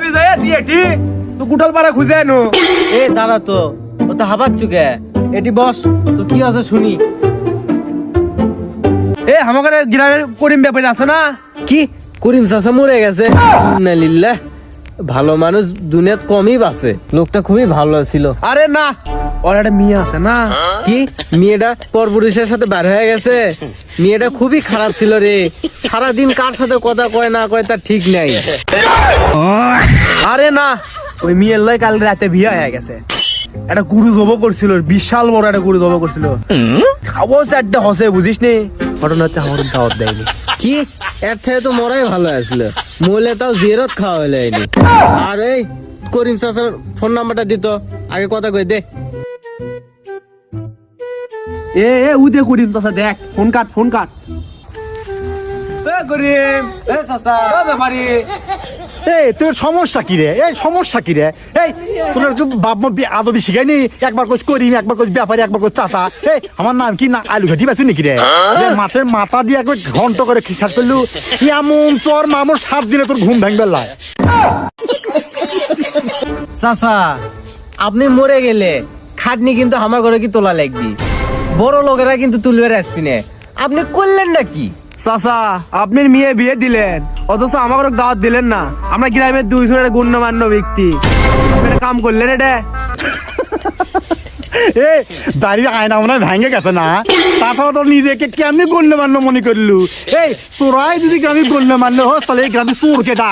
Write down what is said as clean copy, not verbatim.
বিজয়া দিয়ে টি তুই কুটাল পাড়া খুঁজে আনো। এ দাঁড়া তো, ও তো হাবাত চুকে। এটি বস, তোর কি আছে শুনি। এ আমাদের গ্রামের করিম ব্যাপারে আছে না? কি করিম চাচা মরে গেছে? ইন্নালিল্লাহ, ভালো মানুষ দুনিয়াত কমই বাঁচে। লোকটা খুবই ভালো ছিল। আরে না, ওর একটা মেয়ে আছে না? কি মেয়েটা পরপুরুষের সাথে বার হয়ে গেছে? মেয়েটা খুবই খারাপ ছিল রে, সারাদিন কার সাথে কথা কয় না কয় তার ঠিক নাই। আরে না, ওই মেয়ের লয় কাল রাতে বিয়ে হয়ে গেছে। একটা গুরু জব করছিল, বিশাল বড় একটা গুরু জব করছিল। খাবো চারটে হসে, বুঝিস নি? ঘটনা হচ্ছে আমার দাওয়াত দেয়নি। কি এর থেকে তো মরাই ভালো আছিল, মরলে তাও জিয়ারত খাওয়া হইলো এনি। আর এই করিম চাচার ফোন নাম্বারটা দিত, আগে কথা কই দে। এ উদে করিম চাচা, দেখ ফোন কাট, ফোন কাট। এ করিম, এ চাচা, ও ব্যাপারি, এই তোর সমস্যা কি রে? এই সমস্যা কি রে? এই তোর বাপ মা আদবি শিখাইনি? একবার কোচ করিম, একবার কোচ ব্যাপারী, একবার কোচ চাচা। এই আমার নাম কি না আলু ঘাটি পাচ্ছি নাকি রে? মাথায় মাথা দিয়ে একবার ঘন্ট করে শেষ করলু। এমন চর মামুর 7 দিনে তোর ঘুম ভাঙবে লাই। চাচা আপনি মরে গেলে খাটনি কিন্তু আমার ঘরে কি তোলা লাগবি, বড় লোকেরা কিন্তু তুলবে আসবি। আপনি করলেন নাকি? চাচা আপনি মেয়ে বিয়ে দিলেন, অথচ আমাকে দাওয়াত দিলেন না। আমরা গ্রামের 2 জনের গণ্যমান্য ব্যক্তি, আপনি একটা কাম করলেন এটা। এ দাঁড়িয়ে আয়না মনে হয় ভেঙে গেছে না? তাছাড়া তোর নিজেকে কেমনি গণ্যমান্য মনে করলু? এই তোরাই যদি গ্রামে গণ্যমান্য হোস, তাহলে এই গ্রামে চোর কেটা?